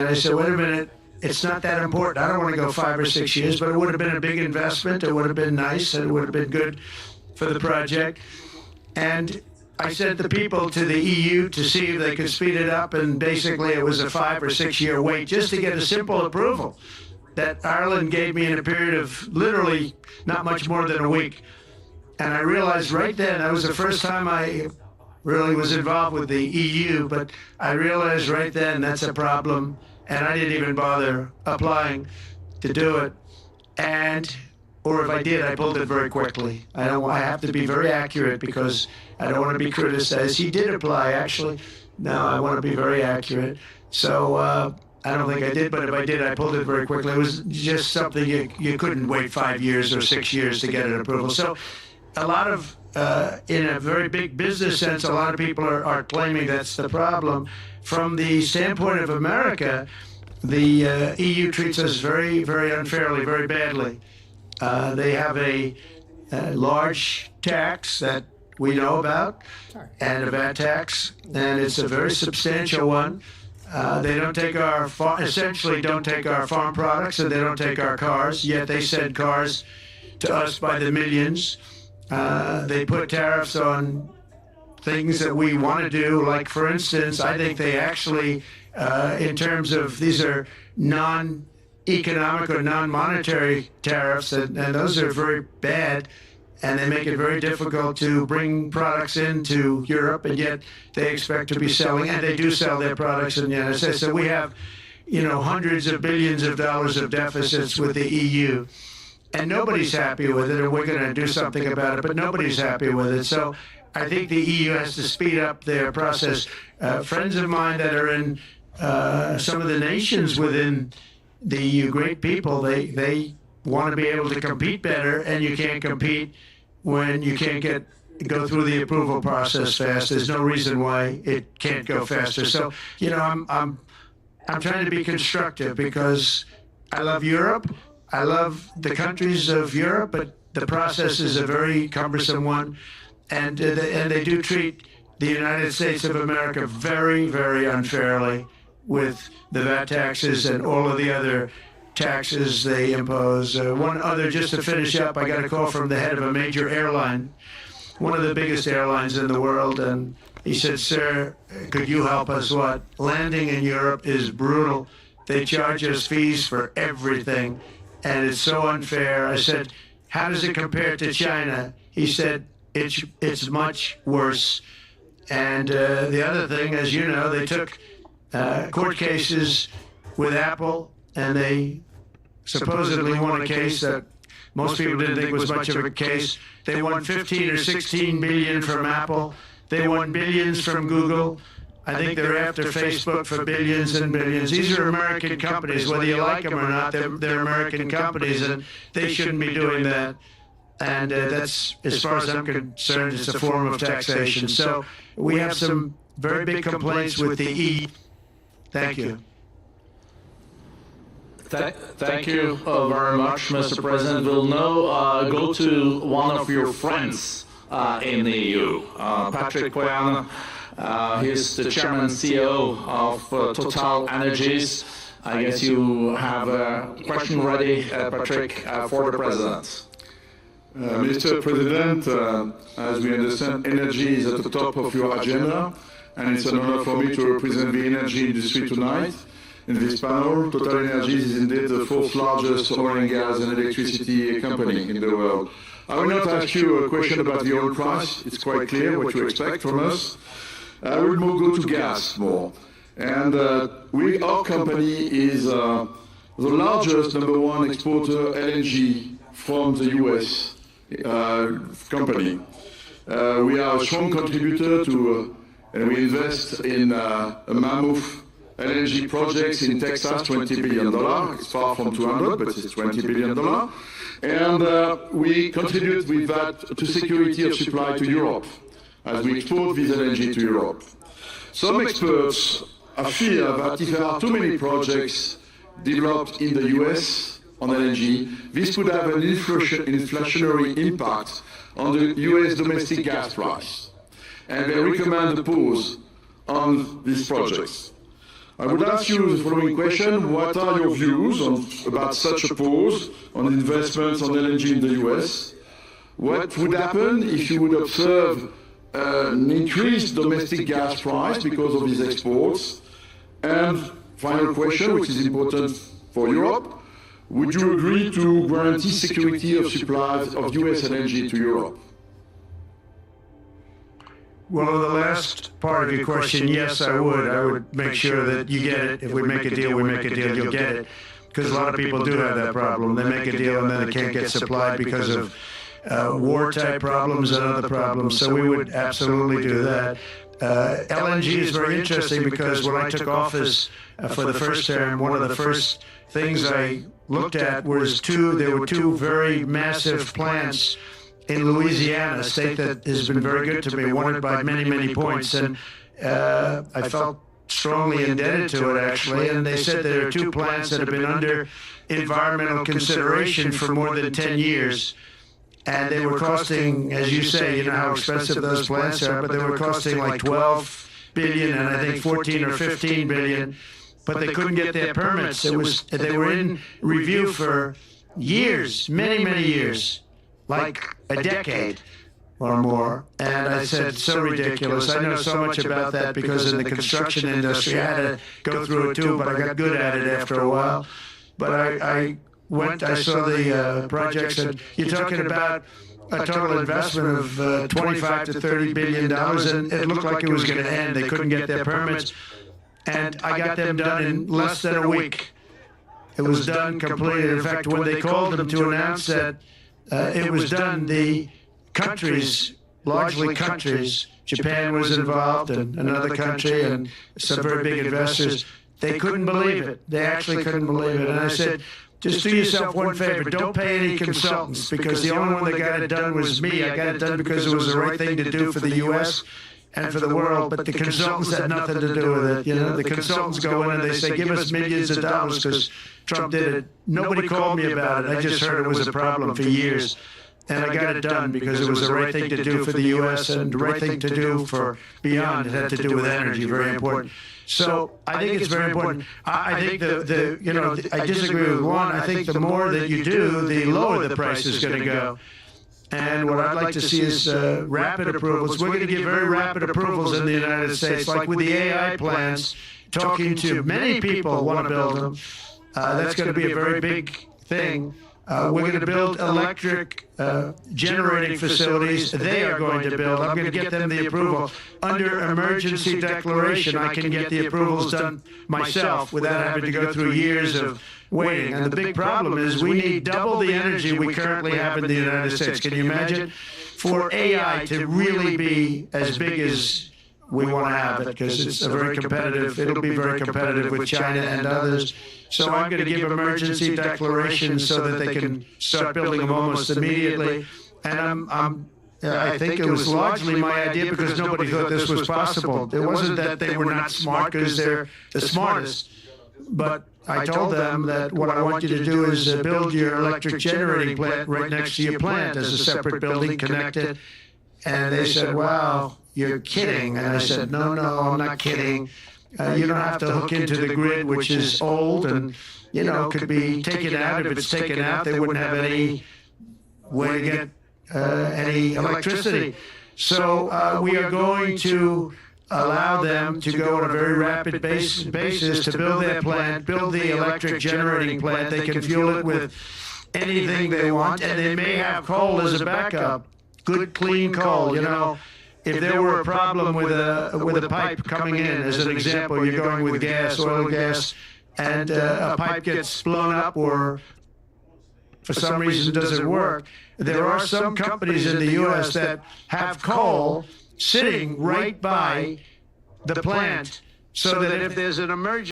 And I said, wait a minute, it's not that important. I don't want to go 5 or 6 years, but it would have been a big investment. It would have been nice, and it would have been good for the project. And I sent the people to the EU to see if they could speed it up, and basically it was a 5 or 6 year wait just to get a simple approval that Ireland gave me in a period of literally not much more than a week. And I realized right then, that was the first time I really was involved with the EU, but I realized right then that's a problem, and I didn't even bother applying to do it. Or if I did, I pulled it very quickly. I have to be very accurate because I don't want to be criticized. He did apply, actually. No, I want to be very accurate. So I don't think I did, but if I did, I pulled it very quickly. It was just something you couldn't wait 5 years or 6 years to get an approval. So a lot of, in a very big business sense, a lot of people are claiming that's the problem. From the standpoint of America, the EU treats us very, very unfairly, very badly. They have a large tax that we know about, and a VAT tax, and it's a very substantial one. They don't take essentially don't take our farm products, and they don't take our cars, yet they send cars to us by the millions. They put tariffs on things that we want to do, like, for instance, I think they actually, in terms of, these are non-economic or non-monetary tariffs, and those are very bad, and they make it very difficult to bring products into Europe, and yet they expect to be selling, and they do sell their products in the United States. So we have, hundreds of billions of dollars of deficits with the EU, and nobody's happy with it, and we're going to do something about it, but nobody's happy with it. So I think the EU has to speed up their process. Friends of mine that are in some of the nations within the EU, great people, they want to be able to compete better, and you can't compete when you can't go through the approval process fast. There's no reason why it can't go faster. So, I'm trying to be constructive because I love Europe. I love the countries of Europe, but the process is a very cumbersome one, and they do treat the United States of America very, very unfairly with the VAT taxes and all of the other taxes they impose. One other, just to finish up, I got a call from the head of a major airline, one of the biggest airlines in the world, and he said, "Sir, could you help us? What? Landing in Europe is brutal. They charge us fees for everything, and it's so unfair." I said, "How does it compare to China?" He said, it's much worse. And the other thing, as you know, they took court cases with Apple, and they supposedly won a case that most people didn't think was much of a case. They won 15 or 16 billion from Apple. They won billions from Google. I think they're after Facebook for billions and billions. These are American companies, whether you like them or not. They're American companies, and they shouldn't be doing that. And that's, as far as I'm concerned, it's a form of taxation. So we have some very big complaints with the EU. Thank you. Thank you very much, Mr. President. We'll now go to one of your friends in the EU, Patrick Pouyanné. He's the chairman and CEO of Total Energies. I guess you have a question ready, Patrick, for the President. Mr. President, as we understand, energy is at the top of your agenda, and it's an honor for me to represent the energy industry tonight. In this panel, Total Energies is indeed the fourth largest oil and gas and electricity company in the world. I will not ask you a question about the oil price. It's quite clear what you expect from us. I will go to gas more. And our company is the largest #1 exporter LNG from the US company. We are a strong contributor to, and we invest in a mammoth LNG projects in Texas, $20 billion. It's far from 200, but it's $20 billion. And we contribute with that to security of supply to Europe, as we export this LNG to Europe. Some experts fear that if there are too many projects developed in the US on LNG, this could have an inflationary impact on the US domestic gas price. And they recommend a pause on these projects. I would ask you the following question: what are your views about such a pause on investments on LNG in the US? What would happen if you would observe an increased domestic gas price because of these exports? And final question, which is important for Europe: would you agree to guarantee security of supplies of US LNG to Europe? Well, on the last part of your question, yes, I would. I would make sure that you get it. If we make a deal, we make a deal, you'll get it. Because a lot of people do have that problem. They make a deal and then they can't get supplied because of war-type problems and other problems. So we would absolutely do that. LNG is very interesting because when I took office for the first term, one of the first things I looked at was there were two very massive plants in Louisiana, a state that has been very good to me, won it by many, many points. And I felt strongly indebted to it, actually. And they said there are two plants that have been under environmental consideration for more than 10 years. And they were costing, as you say, you know how expensive those plants are, but they were costing like 12 billion and I think 14 or 15 billion. But they couldn't get their permits. They were in review for years, many, many years. Like a decade or more. And I said, so ridiculous. I know so much about that because in the construction industry, I had to go through it too, but I got good at it after a while. But I saw the projects, and you're talking about a total investment of 25 to 30 billion dollars, and it looked like it was going to end. They couldn't get their permits. And I got them done in less than a week. It was done completely. In fact, when they called them to announce that it was done, the countries, largely countries, Japan was involved and another country and some very big investors, they couldn't believe it. They actually couldn't believe it. And I said, just do yourself one favor. Don't pay any consultants, because the only one that got it done was me. I got it done because it was the right thing to do for the U.S. and for the world, but the consultants had nothing to do with it. You know, the consultants go in and they say, give us millions of dollars because Trump did it. Nobody called me about it. I just heard it was a problem for years. And I got it done because it was the right thing to do for the U.S. and the right thing to do for beyond. It had to do with energy, very important. So I think it's very important. I think I disagree with one. I think the more that you do, the lower the price is going to go. And what I'd like to see is rapid approvals. We're going to give very rapid approvals in the United States, like with the AI plans, talking to many people want to build them. That's going to be a very big thing. We're going to build electric generating facilities. They are going to build. I'm going to get them the approval. Under emergency declaration, I can get the approvals done myself without having to go through years of waiting. And the big problem is we need double the energy we currently have in the United States. Can you imagine? For AI to really be as big as we want to have it, because it's it'll be very competitive with China and others. So I'm going to give emergency declarations so that they can start building them almost immediately. And I think it was largely my idea because nobody thought this was possible. It wasn't that they were not smart, because they're the smartest. But I told them that what I want you to do is build your electric generating plant right next to your plant as a separate building, connected. And they said, wow, you're kidding. And I said, no, I'm not kidding. You don't have to hook into the grid, which is old and, could be taken out. If it's taken out, they wouldn't have any way to get any electricity. So we are going to allow them to go on a very rapid basis to build their plant, build the electric generating plant. They can fuel it with anything they want, and they may have coal as a backup. Good, clean coal. If there were a problem with a pipe coming in, as an example, you're going with gas, oil and gas, and a pipe gets blown up or for some reason doesn't work, there are some companies in the U.S. that have coal sitting right by the plant so that if there's an emergency,